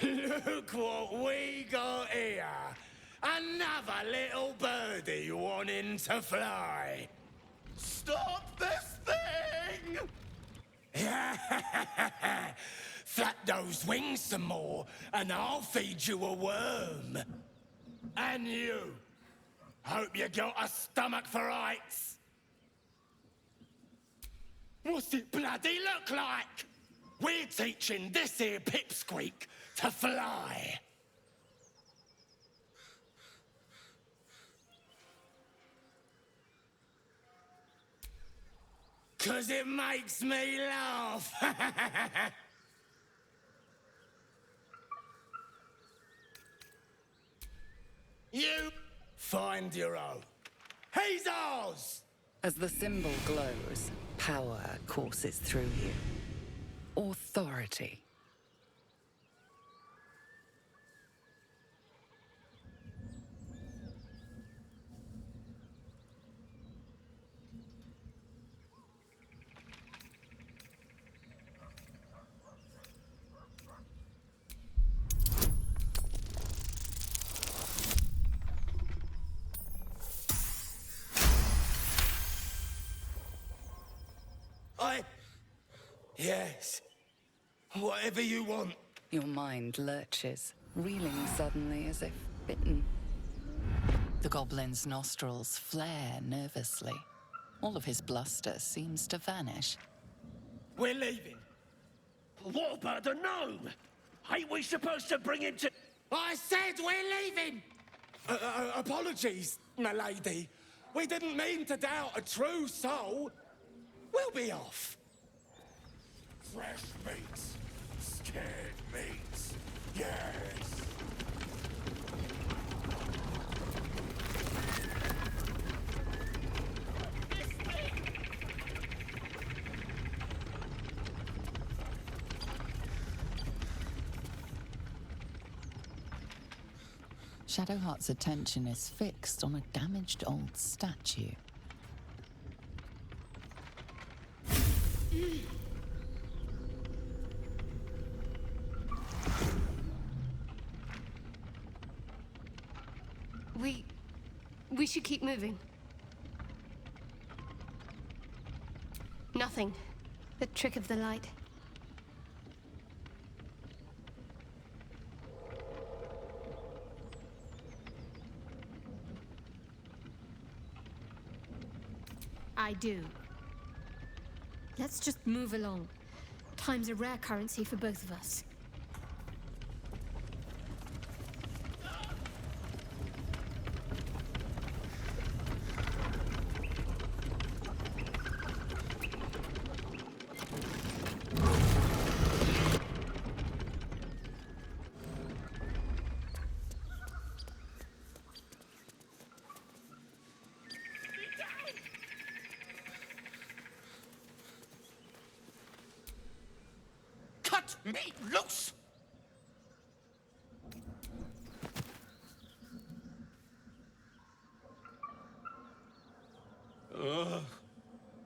Look what we got here. Another little birdie wanting to fly. Stop this thing! Flap those wings some more, and I'll feed you a worm. And you. Hope you got a stomach for heights. What's it bloody look like? We're teaching this here pipsqueak to fly. 'Cause it makes me laugh. You find your own. He's ours! As the symbol glows, power courses through you. Authority. Yes. Whatever you want. Your mind lurches, reeling suddenly as if bitten. The goblin's nostrils flare nervously. All of his bluster seems to vanish. We're leaving. What about the gnome? Ain't we supposed to bring him to... I said we're leaving! Apologies, my lady. We didn't mean to doubt a true soul. We'll be off. Fresh meats. Scared meats. Yes. Shadowheart's attention is fixed on a damaged old statue. We should keep moving. Nothing. The trick of the light. I do. Let's just move along. Time's a rare currency for both of us. Me loose!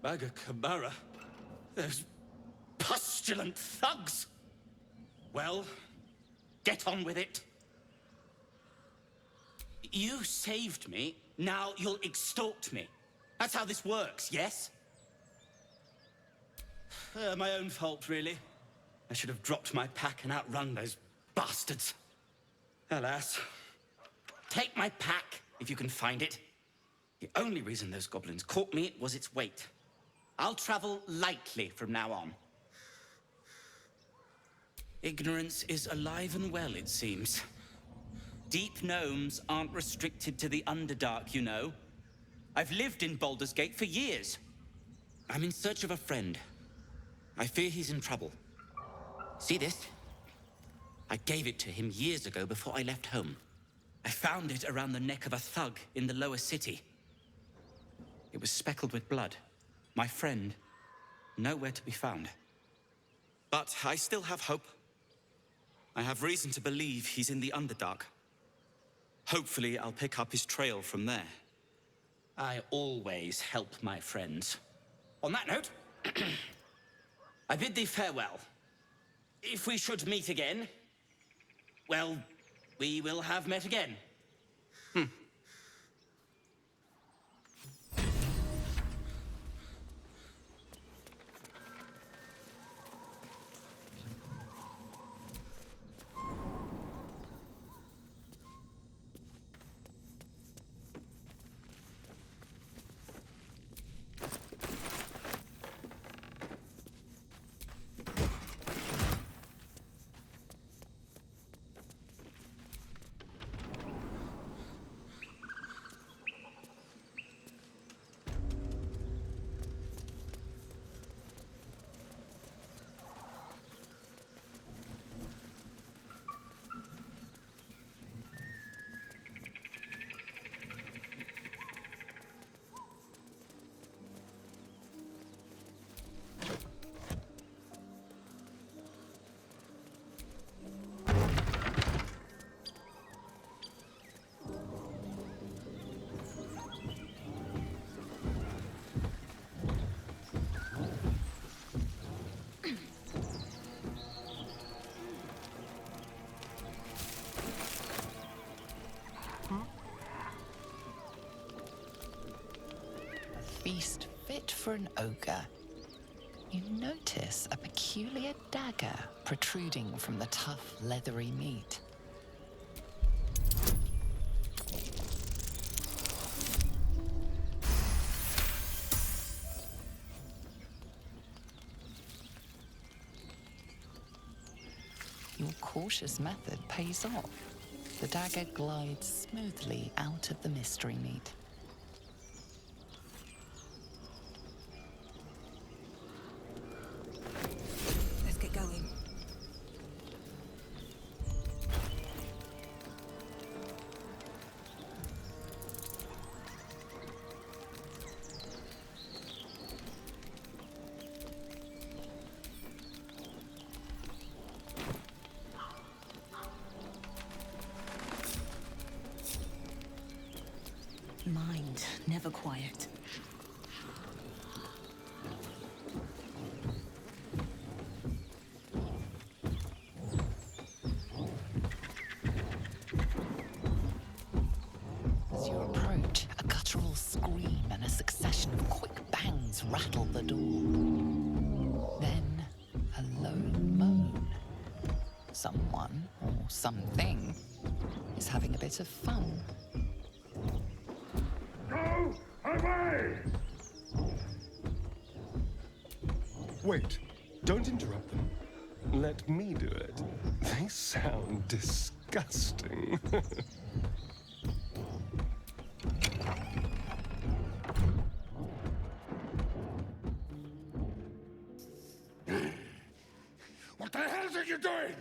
Bag of Camara. Those pustulant thugs! Well, get on with it. You saved me, now you'll extort me. That's how this works, yes? My own fault, really. I should have dropped my pack and outrun those bastards. Alas. Take my pack, if you can find it. The only reason those goblins caught me was its weight. I'll travel lightly from now on. Ignorance is alive and well, it seems. Deep gnomes aren't restricted to the Underdark, you know. I've lived in Baldur's Gate for years. I'm in search of a friend. I fear he's in trouble. See this? I gave it to him years ago before I left home. I found it around the neck of a thug in the lower city. It was speckled with blood. My friend, nowhere to be found. But I still have hope. I have reason to believe he's in the Underdark. Hopefully, I'll pick up his trail from there. I always help my friends. On that note, I bid thee farewell. If we should meet again, well, we will have met again. Feast fit for an ogre. You notice a peculiar dagger protruding from the tough, leathery meat. Your cautious method pays off. The dagger glides smoothly out of the mystery meat. Let's get going. Mind never quiet. As you approach, a guttural scream and a succession of quick bangs rattle the door. Then, a low moan. Someone, or something, is having a bit of fun. Go away! Wait, don't interrupt them. Let me do it. They sound disgusting. What the hell are you doing?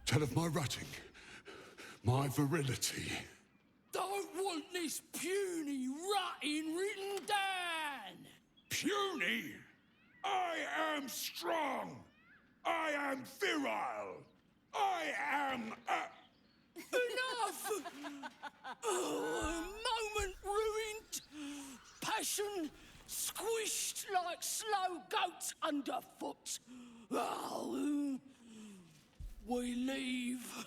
Tell of my rutting, my virility. Don't want this puny rutting written down! Puny? I am strong. I am virile. I am Enough! Moment ruined. Passion squished like slow goats underfoot. Oh, we leave.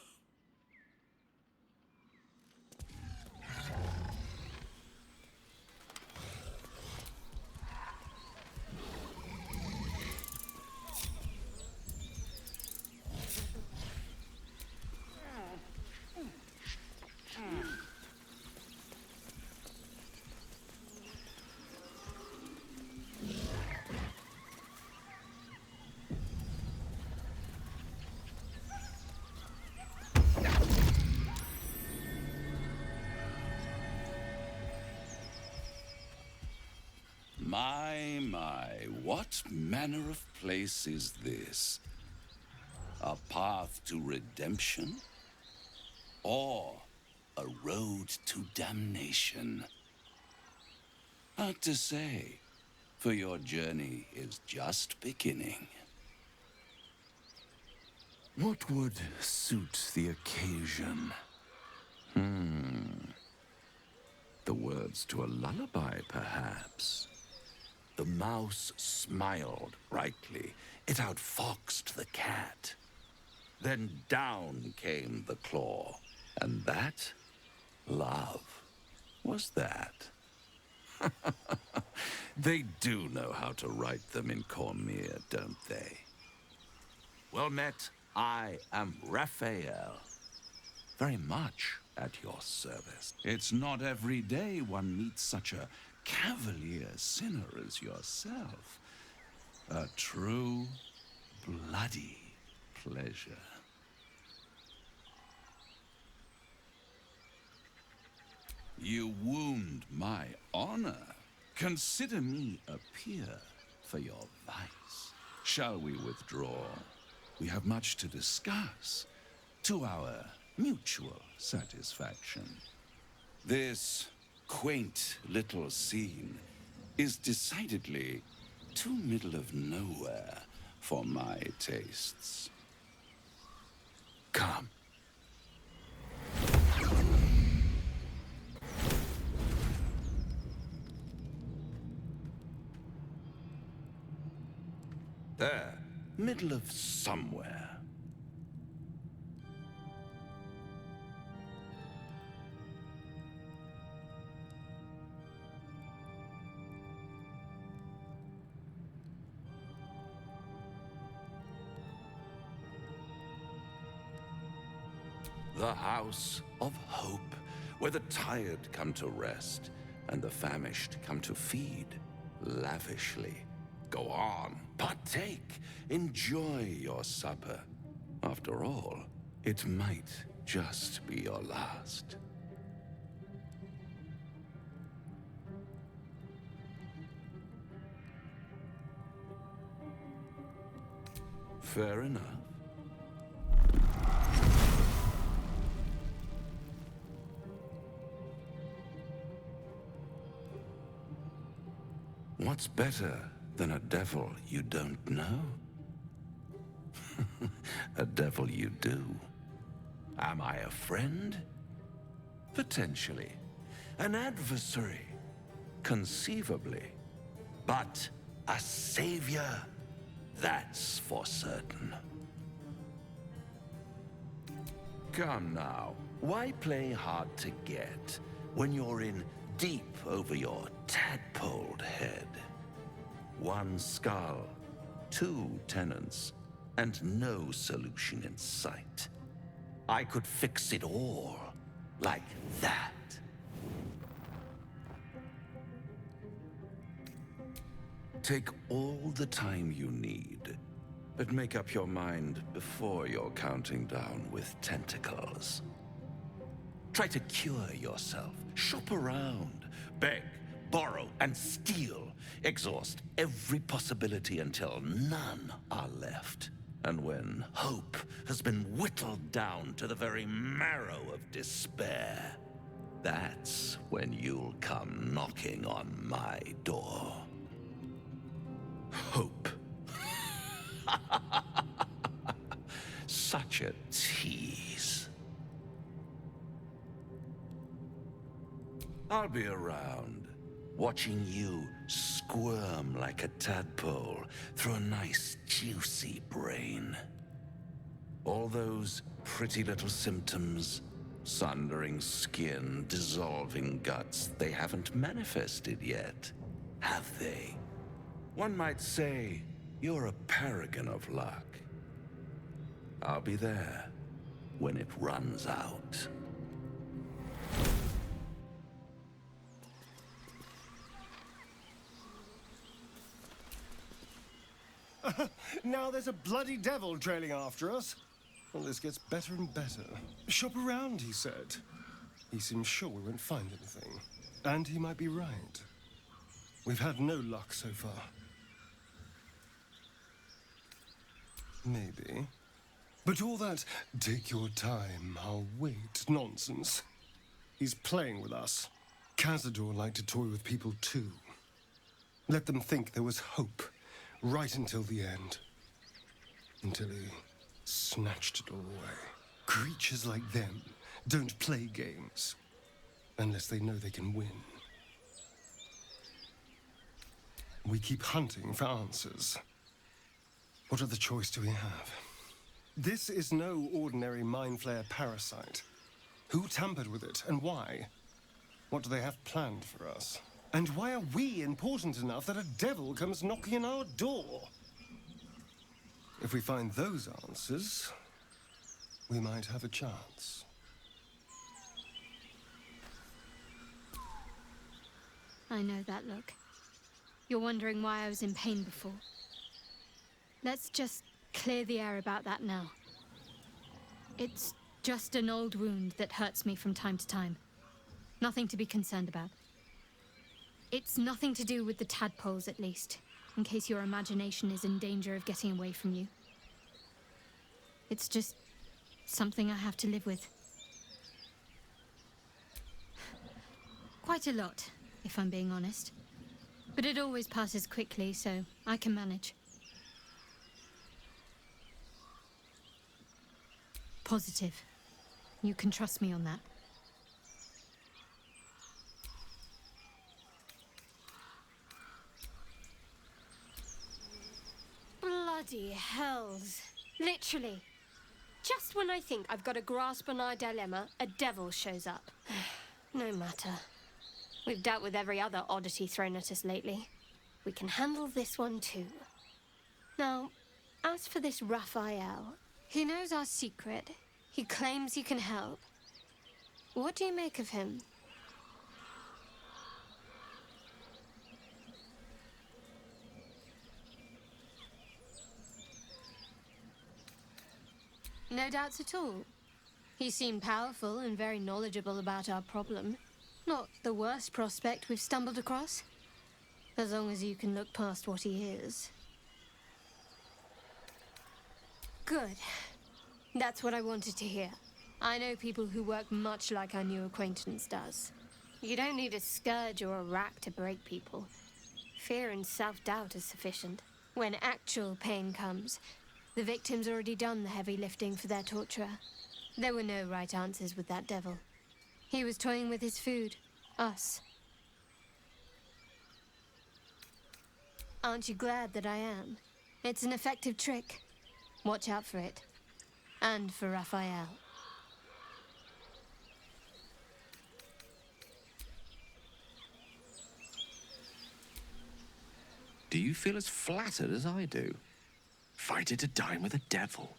My, what manner of place is this? A path to redemption? Or a road to damnation? Hard to say, for your journey is just beginning. What would suit the occasion? The words to a lullaby, perhaps. The mouse smiled brightly. It outfoxed the cat. Then down came the claw. And that, love, was that. They do know how to write them in Cormier, don't they? Well met, I am Raphael. Very much at your service. It's not every day one meets such a cavalier sinner as yourself. A true, bloody pleasure. You wound my honor. Consider me a peer for your vice. Shall we withdraw? We have much to discuss, to our mutual satisfaction. This quaint little scene is decidedly too middle of nowhere for my tastes. Come. There, middle of somewhere. The house of hope, where the tired come to rest and the famished come to feed lavishly. Go on, partake, enjoy your supper. After all, it might just be your last. Fair enough. What's better than a devil you don't know? A devil you do. Am I a friend? Potentially. An adversary? Conceivably. But a savior? That's for certain. Come now, why play hard to get when you're in deep over your tadpoled head? One skull, two tenants, and no solution in sight. I could fix it all, like that. Take all the time you need, but make up your mind before you're counting down with tentacles. Try to cure yourself, shop around, beg, borrow, and steal. Exhaust every possibility until none are left. And when hope has been whittled down to the very marrow of despair, that's when you'll come knocking on my door. Hope. Such a tease. I'll be around, watching you squirm like a tadpole through a nice, juicy brain. All those pretty little symptoms, sundering skin, dissolving guts, they haven't manifested yet, have they? One might say you're a paragon of luck. I'll be there when it runs out. Now there's a bloody devil trailing after us. Well, this gets better and better. Shop around, he said. He seems sure we won't find anything. And he might be right. We've had no luck so far. Maybe. But all that, take your time, I'll wait nonsense. He's playing with us. Cazador liked to toy with people too. Let them think there was hope, right until the end. Until he snatched it all away. Creatures like them don't play games, unless they know they can win. We keep hunting for answers. What other choice do we have? This is no ordinary mind flare parasite. Who tampered with it, and why? What do they have planned for us? And why are we important enough that a devil comes knocking on our door? If we find those answers, we might have a chance. I know that look. You're wondering why I was in pain before. Let's just clear the air about that now. It's just an old wound that hurts me from time to time. Nothing to be concerned about. It's nothing to do with the tadpoles, at least, in case your imagination is in danger of getting away from you. It's just something I have to live with. Quite a lot, if I'm being honest. But it always passes quickly, so I can manage. Positive. You can trust me on that. Bloody hells. Literally. Just when I think I've got a grasp on our dilemma, a devil shows up. No matter. We've dealt with every other oddity thrown at us lately. We can handle this one too. Now, as for this Raphael, he knows our secret. He claims he can help. What do you make of him? No doubts at all. He seemed powerful and very knowledgeable about our problem. Not the worst prospect we've stumbled across. As long as you can look past what he is. Good. That's what I wanted to hear. I know people who work much like our new acquaintance does. You don't need a scourge or a rack to break people. Fear and self-doubt is sufficient. When actual pain comes, the victim's already done the heavy lifting for their torturer. There were no right answers with that devil. He was toying with his food. Us. Aren't you glad that I am? It's an effective trick. Watch out for it. And for Raphael. Do you feel as flattered as I do? Invited to dine with a devil.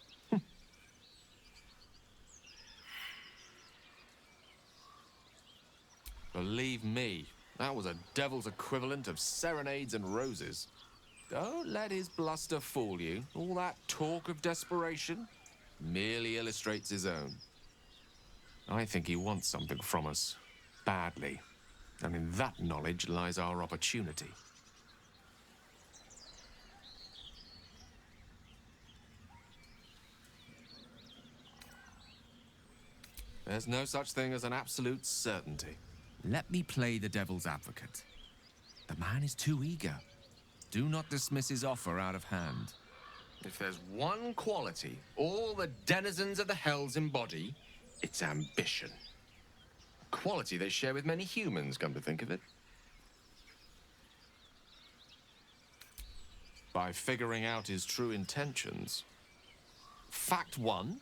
Believe me, that was a devil's equivalent of serenades and roses. Don't let his bluster fool you. All that talk of desperation merely illustrates his own. I think he wants something from us, badly. And in that knowledge lies our opportunity. There's no such thing as an absolute certainty. Let me play the devil's advocate. The man is too eager. Do not dismiss his offer out of hand. If there's one quality all the denizens of the hells embody, it's ambition. A quality they share with many humans, come to think of it. By figuring out his true intentions. Fact one,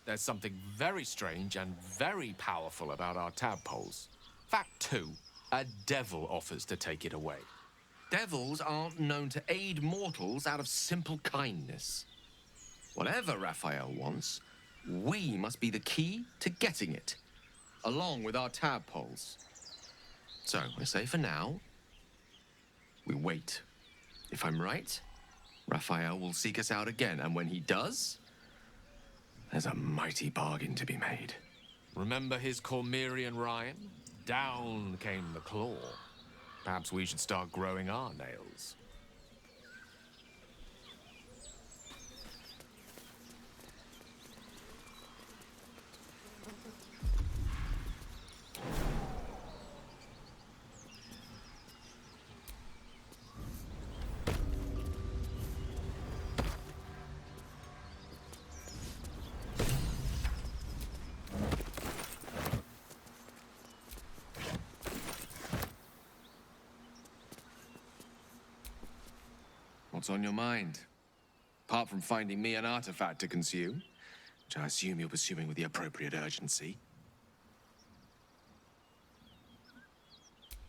there's something very strange and very powerful about our tadpoles. Fact two, a devil offers to take it away. Devils aren't known to aid mortals out of simple kindness. Whatever Raphael wants, we must be the key to getting it, along with our tadpoles. So, I say for now, we wait. If I'm right, Raphael will seek us out again, and when he does, there's a mighty bargain to be made. Remember his Cormyrean rhyme? Down came the claw. Perhaps we should start growing our nails. What's on your mind? Apart from finding me an artifact to consume, which I assume you're pursuing with the appropriate urgency.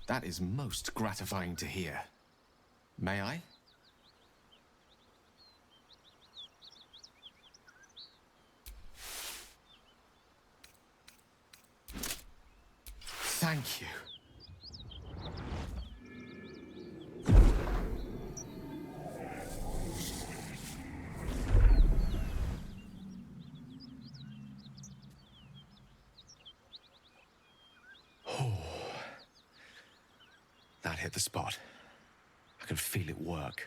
That is most gratifying to hear. May I? Thank you. That hit the spot. I can feel it work.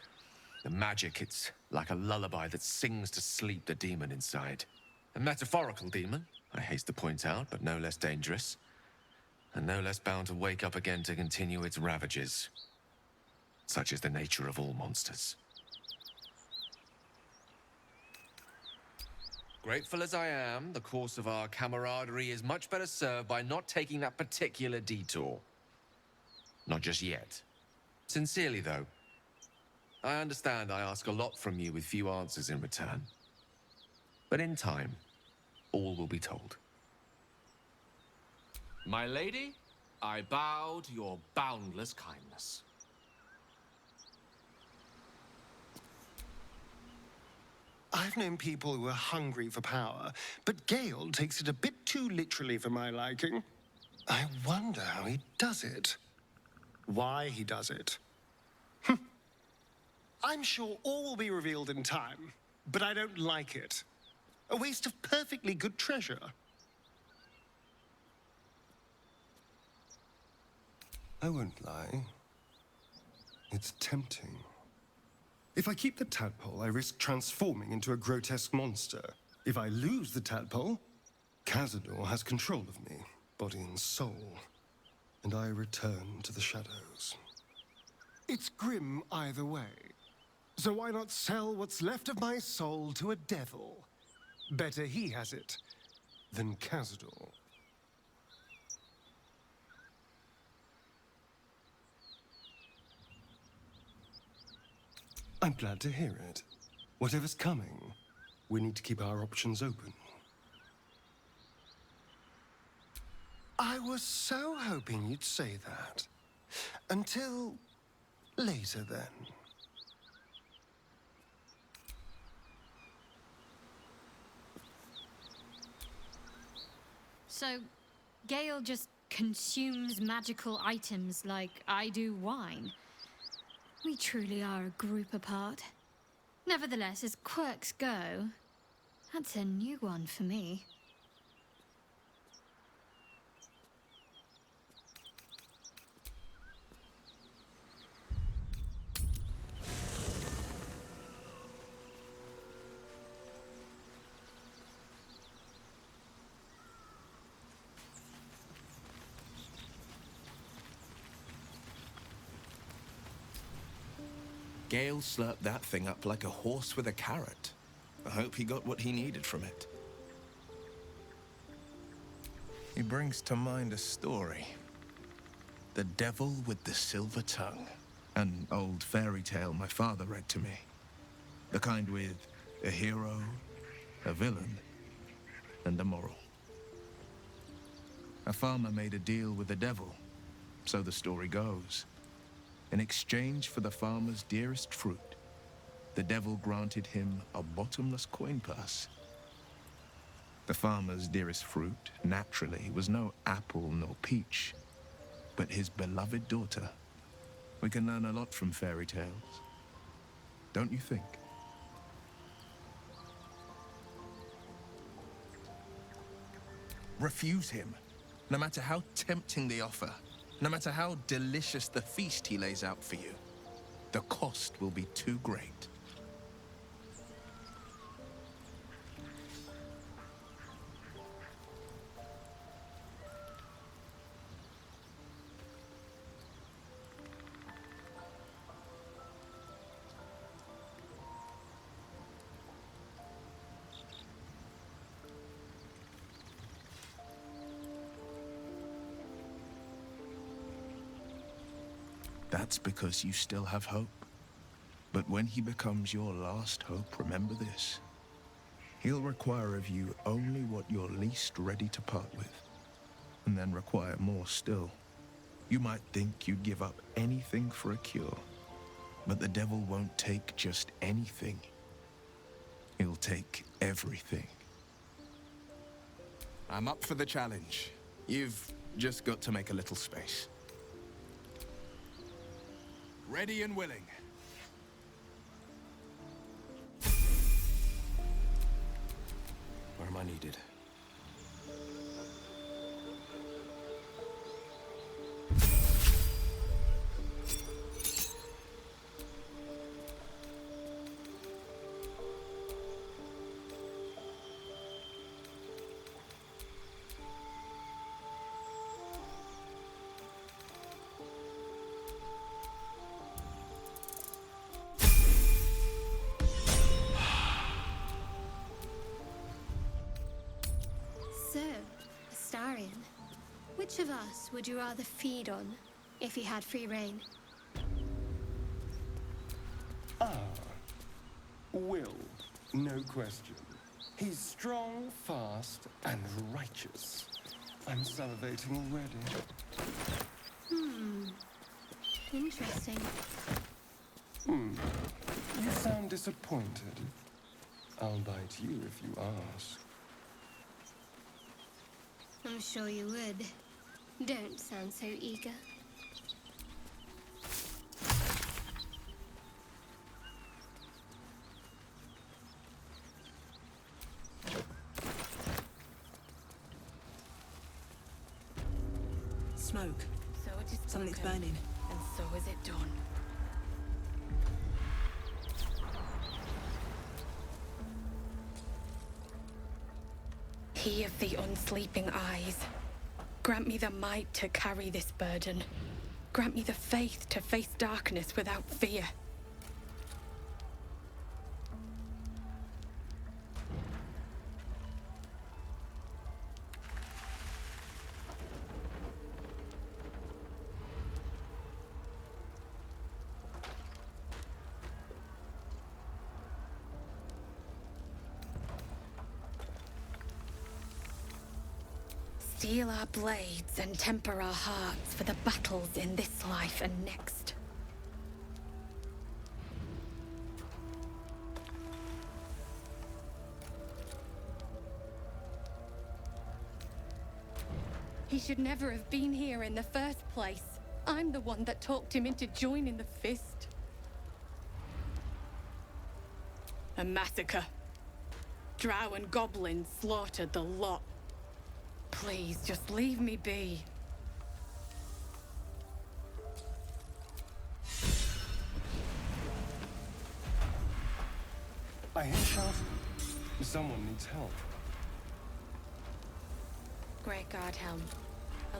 The magic, it's like a lullaby that sings to sleep the demon inside. A metaphorical demon, I haste to point out, but no less dangerous. And no less bound to wake up again to continue its ravages. Such is the nature of all monsters. Grateful as I am, the course of our camaraderie is much better served by not taking that particular detour. Not just yet. Sincerely, though. I understand I ask a lot from you with few answers in return. But in time, all will be told. My lady, I bow to your boundless kindness. I've known people who are hungry for power, but Gale takes it a bit too literally for my liking. I wonder how he does it. Why he does it. I'm sure all will be revealed in time, but I don't like it. A waste of perfectly good treasure. I won't lie. It's tempting. If I keep the tadpole, I risk transforming into a grotesque monster. If I lose the tadpole, Cazador has control of me, body and soul, and I return to the shadows. It's grim either way. So why not sell what's left of my soul to a devil? Better he has it than Cazador. I'm glad to hear it. Whatever's coming, we need to keep our options open. I was so hoping you'd say that. Until later, then. So, Gale just consumes magical items like I do wine. We truly are a group apart. Nevertheless, as quirks go, that's a new one for me. Gale slurped that thing up like a horse with a carrot. I hope he got what he needed from it. He brings to mind a story. The Devil with the Silver Tongue. An old fairy tale my father read to me. The kind with a hero, a villain, and a moral. A farmer made a deal with the devil, so the story goes. In exchange for the farmer's dearest fruit, the devil granted him a bottomless coin purse. The farmer's dearest fruit, naturally, was no apple nor peach, but his beloved daughter. We can learn a lot from fairy tales, don't you think? Refuse him, no matter how tempting the offer. No matter how delicious the feast he lays out for you, the cost will be too great. That's because you still have hope. But when he becomes your last hope, remember this. He'll require of you only what you're least ready to part with, and then require more still. You might think you'd give up anything for a cure, but the devil won't take just anything. He'll take everything. I'm up for the challenge. You've just got to make a little space. Ready and willing. Where am I needed? So, Astarion, which of us would you rather feed on if he had free reign? Will, no question. He's strong, fast, and righteous. I'm salivating already. Interesting. You sound disappointed. I'll bite you if you ask. I'm sure you would. Don't sound so eager. Smoke. So it is Something's spoken, burning. and so is it done. He of the unsleeping eyes, grant me the might to carry this burden. Grant me the faith to face darkness without fear. Steel our blades and temper our hearts for the battles in this life and next. He should never have been here in the first place. I'm the one that talked him into joining the Fist. A massacre. Drow and goblins slaughtered the lot. Please, just leave me be. I hear shouting. Someone needs help. Great Guardhelm,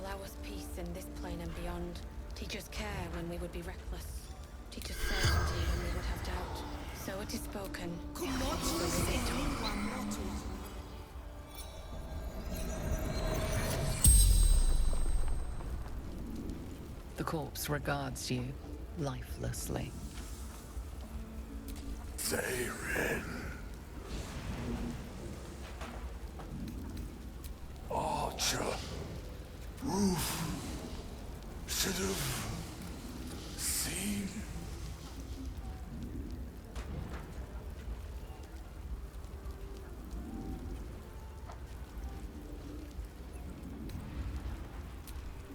allow us peace in this plane and beyond. Teach us care when we would be reckless. Teach us certainty when we would have doubt. So it is spoken. So is it done. The corpse regards you lifelessly. Arin. Archer. Roof. Should have seen.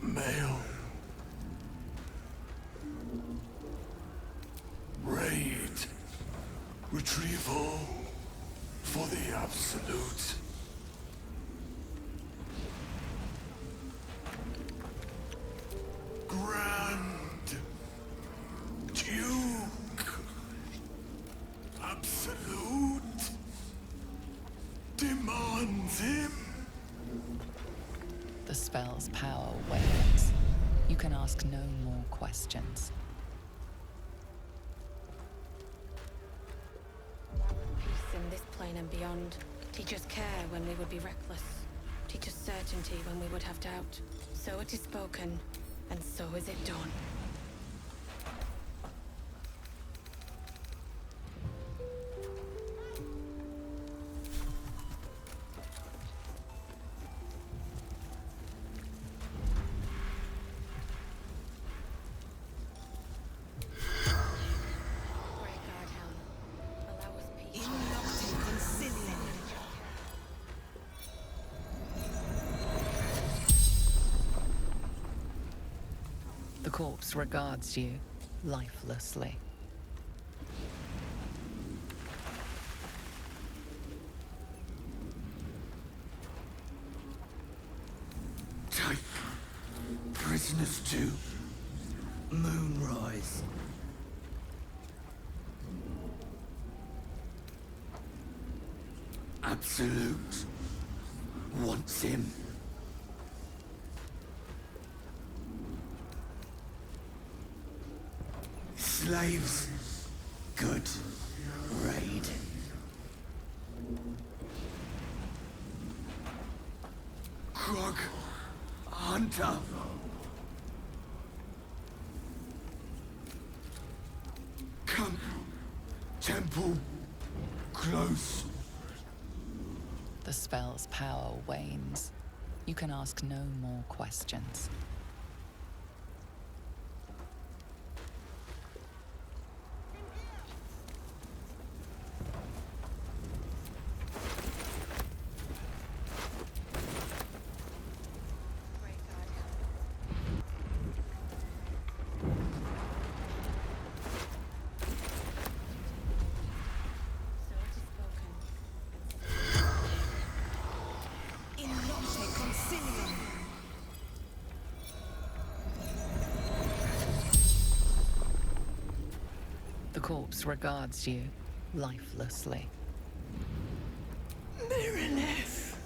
Male. Raid. Retrieval for the Absolute. Grand Duke. Absolute demands him. The spell's power wanes. You can ask no more questions. Peace in this plane and beyond. Teach us care when we would be reckless. Teach us certainty when we would have doubt. So it is spoken, and so is it done. The corpse regards you lifelessly. Take prisoners to Moonrise. Absolute wants him. Slaves, good raid. Grog, hunter. Camp, temple, close. The spell's power wanes. You can ask no more questions. The corpse regards you lifelessly. Mirineth,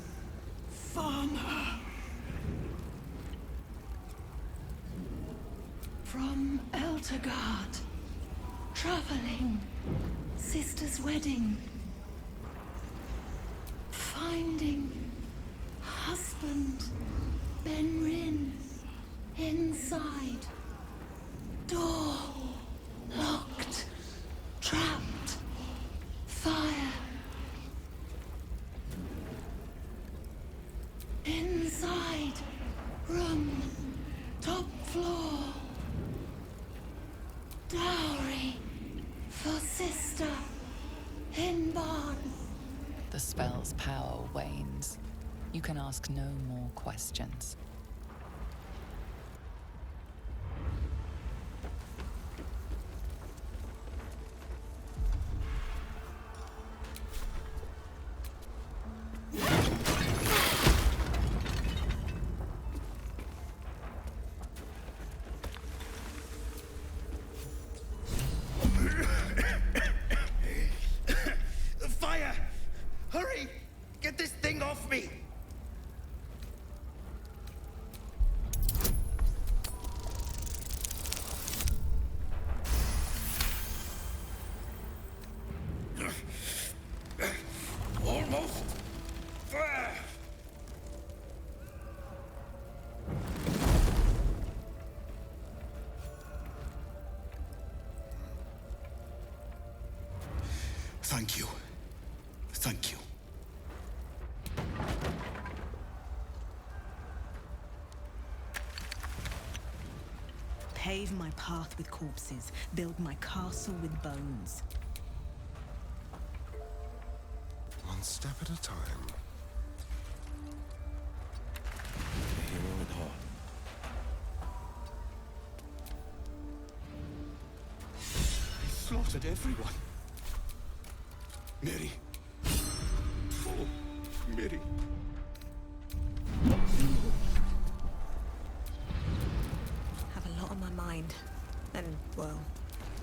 farmer. From Eltergard, traveling, sister's wedding, finding husband Benrin inside, door locked, trapped, fire. Inside, room, top floor. Dowry for sister in barn. The spell's power wanes. You can ask no more questions. Fire! Hurry! Get this thing off me! Almost there. Thank you. Thank you. Pave my path with corpses, build my castle with bones. One step at a time. A hero at heart. He slaughtered everyone. Miri. Oh, Miri. Have a lot of And, well,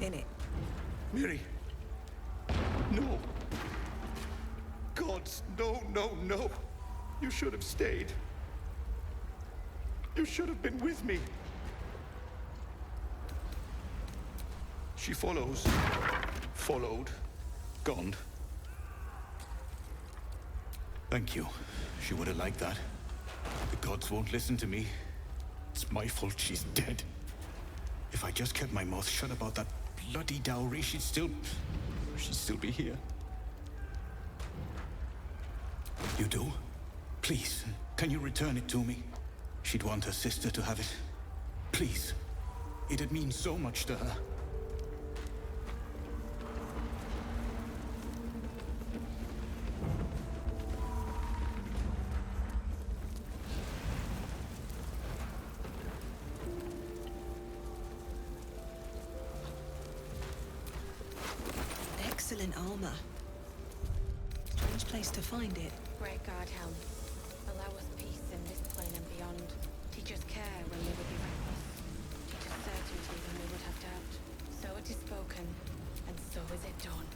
in it. Miri. No. Gods, no, no, no. You should have stayed. You should have been with me. She follows. Followed. Gone. Thank you. She would have liked that. The gods won't listen to me. It's my fault she's dead. If I just kept my mouth shut about that bloody dowry, she'd still be here. You do? Please, can you return it to me? She'd want her sister to have it. Please. It'd mean so much to her. Excellent armor. Strange place to find it. Great guard helm. Allow us peace in this plane and beyond. Teach us care when we would be reckless. Teach us certainty when we would have doubt. So it is spoken, and so is it done.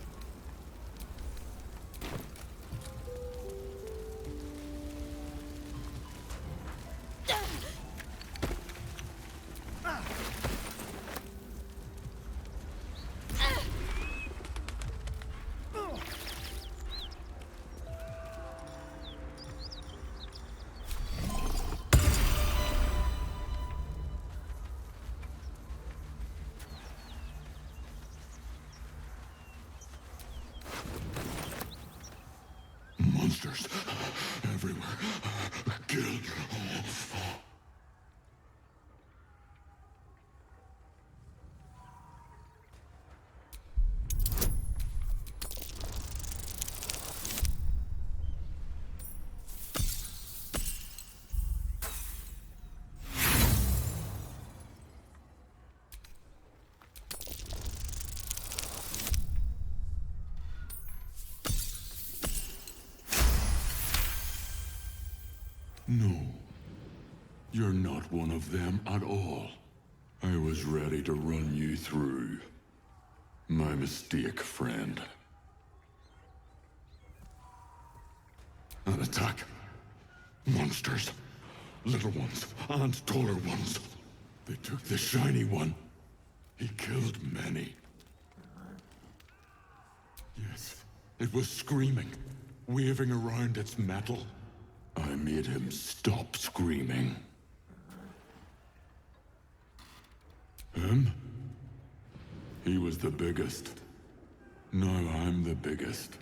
Monsters everywhere. Kill. No, you're not one of them at all. I was ready to run you through. My mistake, friend. An attack. Monsters. Little ones and taller ones. They took the shiny one. He killed many. Yes, it was screaming, waving around its metal. I made him stop screaming. Him? He was the biggest. Now I'm the biggest.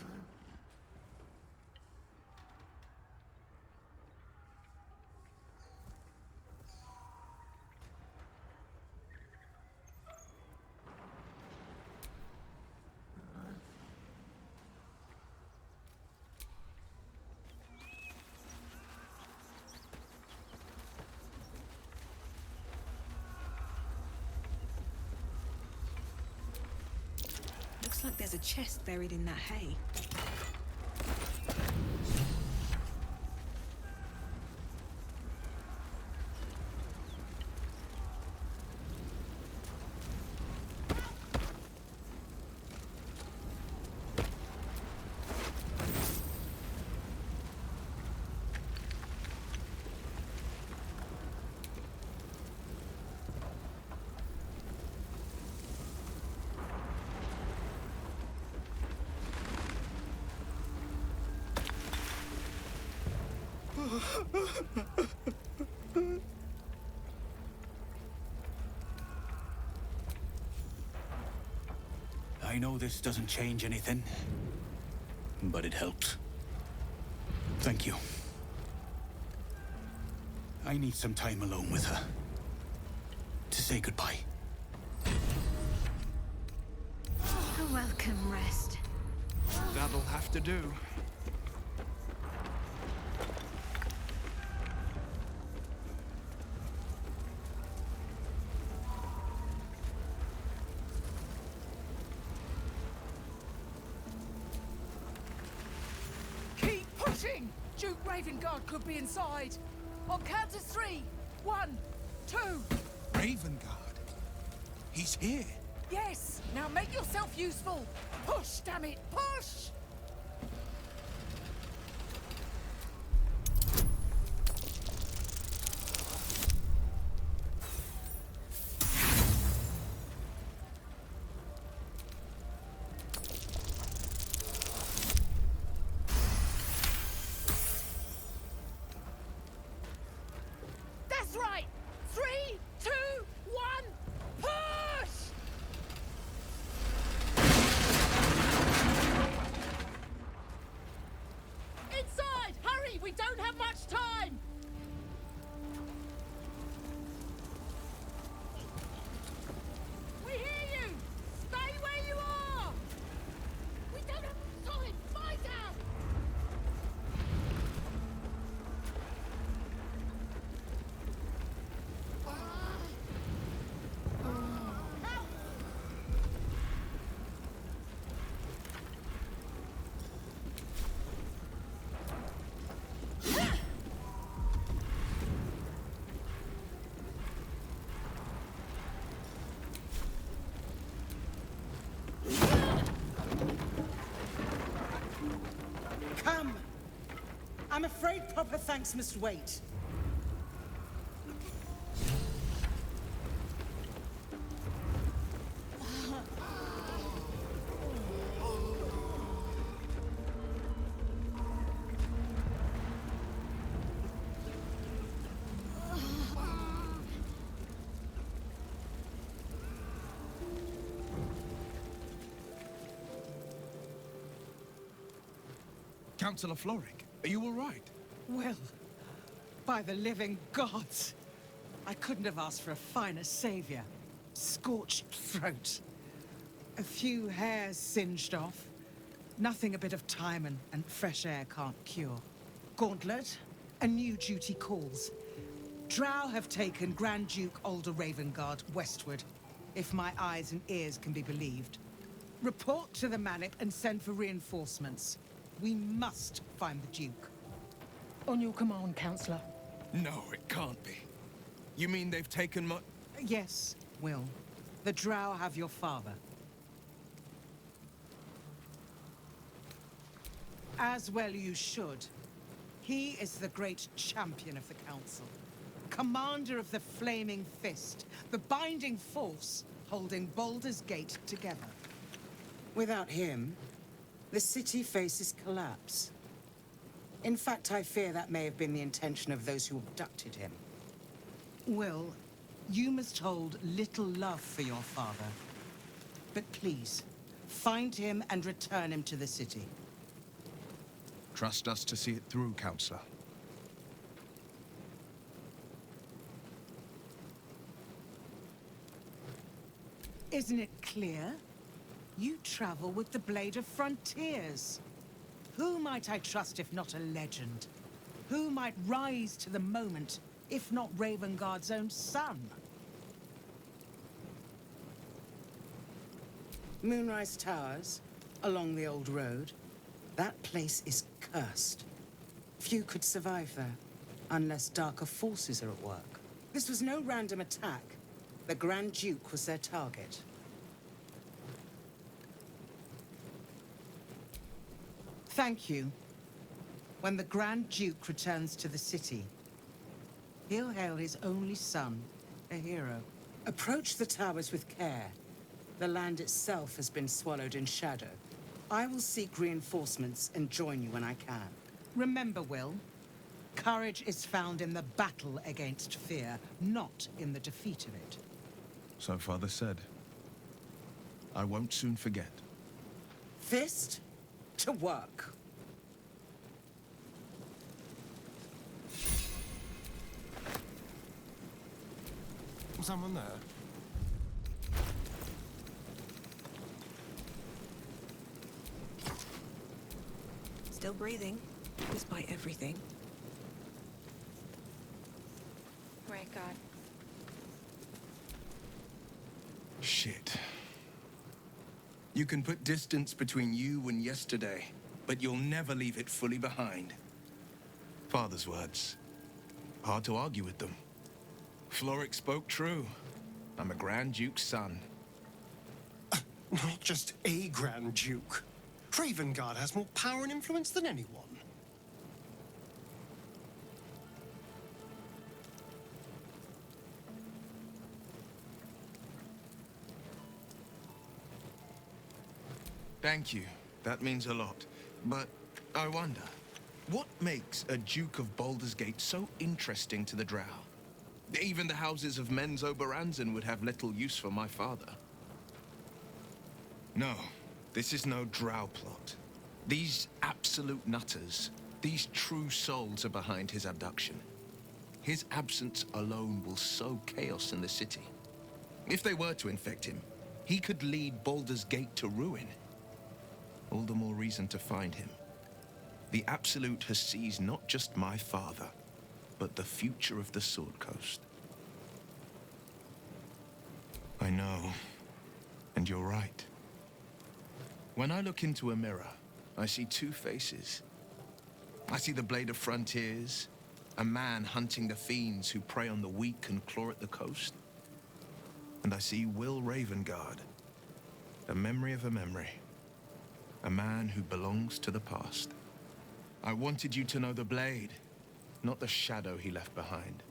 Looks like there's a chest buried in that hay. I know this doesn't change anything, but it helps. Thank you. I need some time alone with her to say goodbye. A welcome rest. That'll have to do. Duke Ravengard could be inside. On count of 3. 1, 2. Ravengard? He's here. Yes! Now make yourself useful! Push, damn it! Push! That's right! 3, 2, 1, push! Inside! Hurry! We don't have much time! We hear you! Stay where you are! We don't have much time! Fight out! Come! I'm afraid proper thanks must wait. Councillor Floric, are you all right? Well, by the living gods, I couldn't have asked for a finer savior. Scorched throat. A few hairs singed off. Nothing a bit of time and fresh air can't cure. Gauntlet, a new duty calls. Drow have taken Grand Duke Alder Ravengard westward, if my eyes and ears can be believed. Report to the Manip and send for reinforcements. We must find the Duke. On your command, Councillor. No, it can't be. You mean they've taken my... Yes, Will. The Drow have your father. As well you should. He is the great champion of the Council. Commander of the Flaming Fist. The binding force holding Baldur's Gate together. Without him, the city faces collapse. In fact, I fear that may have been the intention of those who abducted him. Will, you must hold little love for your father. But please, find him and return him to the city. Trust us to see it through, Councillor. Isn't it clear? You travel with the Blade of Frontiers. Who might I trust if not a legend? Who might rise to the moment if not Ravengard's own son? Moonrise Towers, along the old road. That place is cursed. Few could survive there, unless darker forces are at work. This was no random attack. The Grand Duke was their target. Thank you. When the Grand Duke returns to the city, he'll hail his only son, a hero. Approach the towers with care. The land itself has been swallowed in shadow. I will seek reinforcements and join you when I can. Remember, Will, courage is found in the battle against fear, not in the defeat of it. So Father said. I won't soon forget. Fist to work. Someone there? Still breathing, despite everything. Great God. Shit. You can put distance between you and yesterday, but you'll never leave it fully behind. Father's words. Hard to argue with them. Floric spoke true. I'm a Grand Duke's son. Not just a Grand Duke. Ravengard has more power and influence than anyone. Thank you. That means a lot. But I wonder, what makes a Duke of Baldur's Gate so interesting to the Drow? Even the houses of Men's Oberanzen would have little use for my father. No, this is no Drow plot. These absolute nutters, these true souls are behind his abduction. His absence alone will sow chaos in the city. If they were to infect him, he could lead Baldur's Gate to ruin. All the more reason to find him. The Absolute has seized not just my father, but the future of the Sword Coast. I know, and you're right. When I look into a mirror, I see two faces. I see the Blade of Frontiers, a man hunting the fiends who prey on the weak and claw at the coast. And I see Will Ravengard, the memory of a memory. A man who belongs to the past. I wanted you to know the Blade, not the shadow he left behind.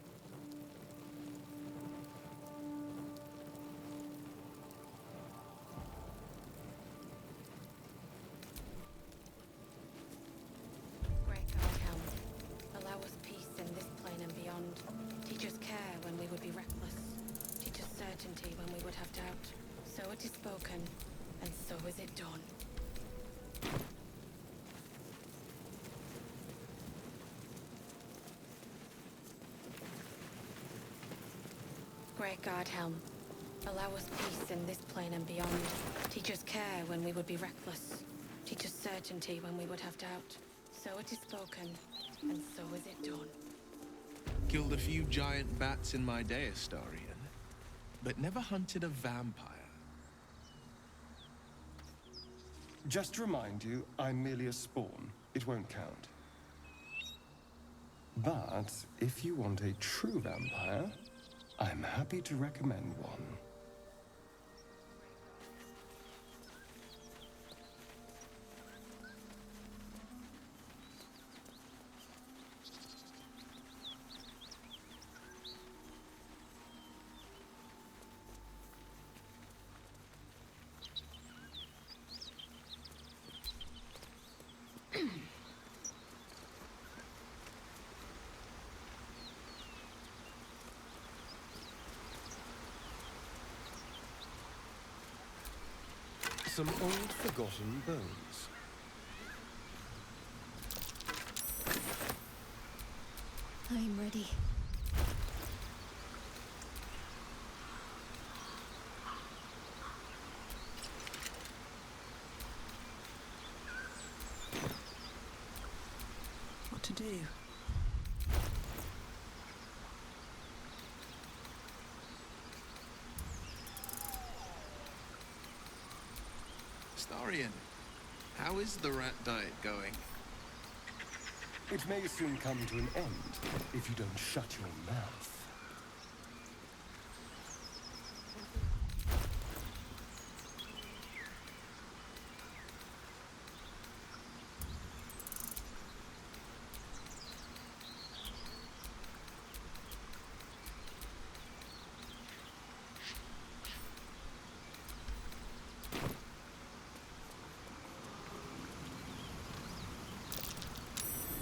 Great God, Helm. Allow us peace in this plane and beyond. Teach us care when we would be reckless. Teach us certainty when we would have doubt. So it is spoken, and so is it done. Great God, Helm. Allow us peace in this plane and beyond. Teach us care when we would be reckless. Teach us certainty when we would have doubt. So it is spoken, and so is it done. Killed a few giant bats in my day, Astarion, but never hunted a vampire. Just to remind you, I'm merely a spawn. It won't count. But if you want a true vampire, I'm happy to recommend one. Some old forgotten bones. I'm ready. What to do? Astarion, how is the rat diet going? It may soon come to an end if you don't shut your mouth.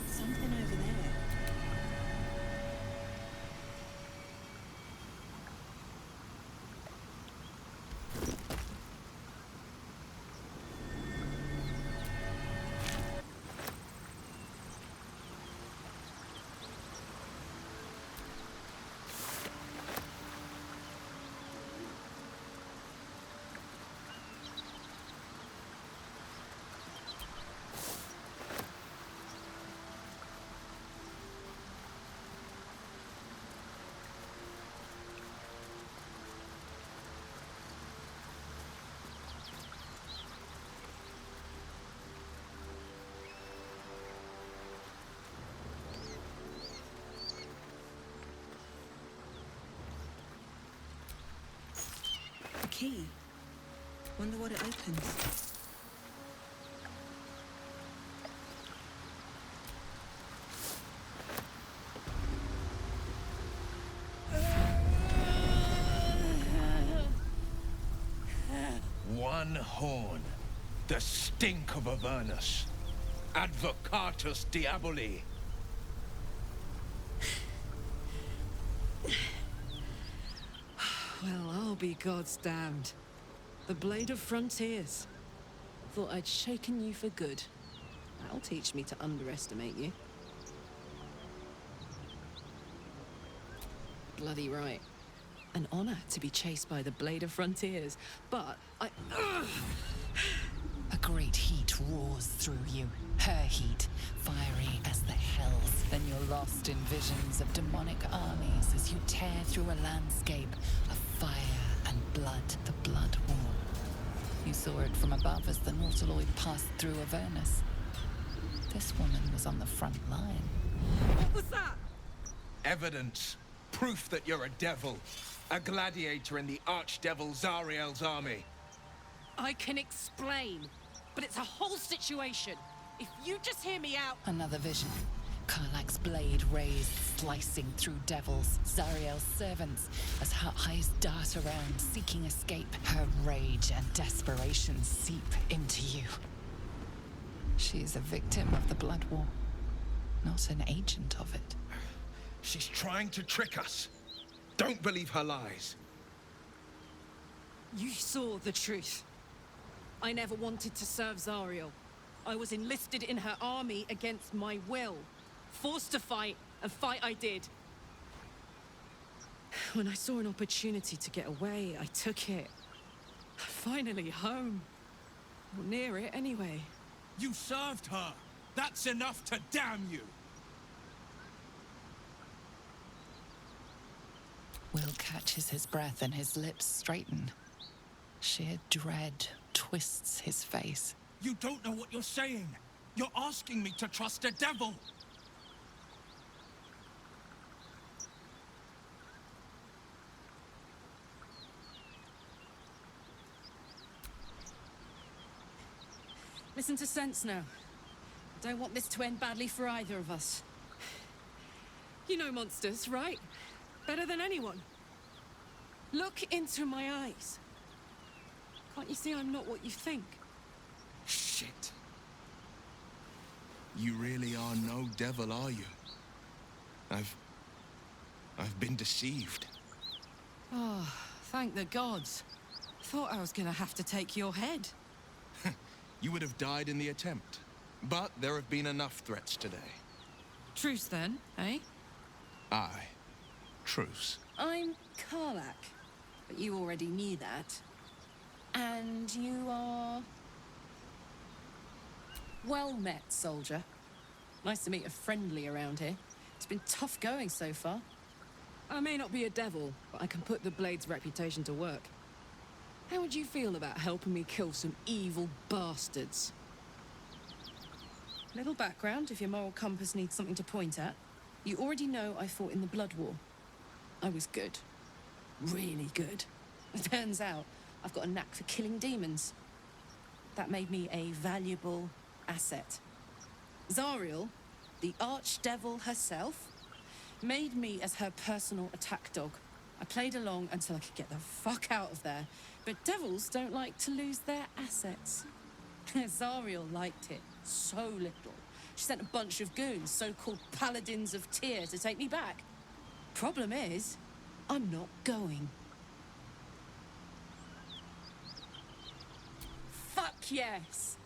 Something over there. key. Wonder what it opens. One horn. The stink of Avernus. Advocatus Diaboli. Well, I'll be God's damned. The Blade of Frontiers. Thought I'd shaken you for good. That'll teach me to underestimate you. Bloody right. An honor to be chased by the Blade of Frontiers, but I... A great heat roars through you. Her heat, fiery as the hells. Then you're lost in visions of demonic armies as you tear through a landscape of fire and blood, the Blood War. You saw it from above as the Nautiloid passed through Avernus. This woman was on the front line. What was that? Evidence. Proof that you're a devil. A gladiator in the Archdevil Zariel's army. I can explain, but it's a whole situation. If you just hear me out... Another vision. Karlach's blade raised, slicing through devils, Zariel's servants, as her eyes dart around, seeking escape. Her rage and desperation seep into you. She's a victim of the Blood War, not an agent of it. She's trying to trick us. Don't believe her lies. You saw the truth. I never wanted to serve Zariel. I was enlisted in her army against my will. Forced to fight, and fight I did. When I saw an opportunity to get away, I took it. Finally home. Or near it, anyway. You served her. That's enough to damn you. Will catches his breath and his lips straighten. Sheer dread twists his face. You don't know what you're saying. You're asking me to trust a devil. Listen to sense now. I don't want this to end badly for either of us. You know monsters, right? Better than anyone. Look into my eyes. Can't you see I'm not what you think? Shit. You really are no devil, are you? I've been deceived. Oh, thank the gods. Thought I was gonna have to take your head. You would have died in the attempt. But there have been enough threats today. Truce then, eh? Aye. Truce. I'm Karlach, but you already knew that. And you are... Well met, soldier. Nice to meet a friendly around here. It's been tough going so far. I may not be a devil, but I can put the Blade's reputation to work. How would you feel about helping me kill some evil bastards? Little background, if your moral compass needs something to point at. You already know I fought in the Blood War. I was good. Really good. It turns out I've got a knack for killing demons. That made me a valuable asset. Zariel, the archdevil herself, made me as her personal attack dog. I played along until I could get the fuck out of there. But devils don't like to lose their assets. Zariel liked it so little. She sent a bunch of goons, so-called paladins of Tyr, to take me back. Problem is, I'm not going. Fuck yes!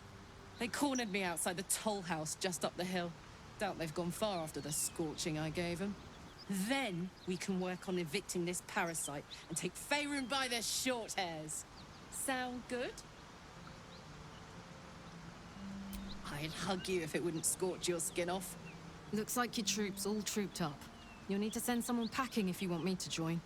They cornered me outside the toll house just up the hill. Doubt they've gone far after the scorching I gave them. Then we can work on evicting this parasite and take Faerun by their short hairs. Sound good? I'd hug you if it wouldn't scorch your skin off. Looks like your troops all trooped up. You'll need to send someone packing if you want me to join.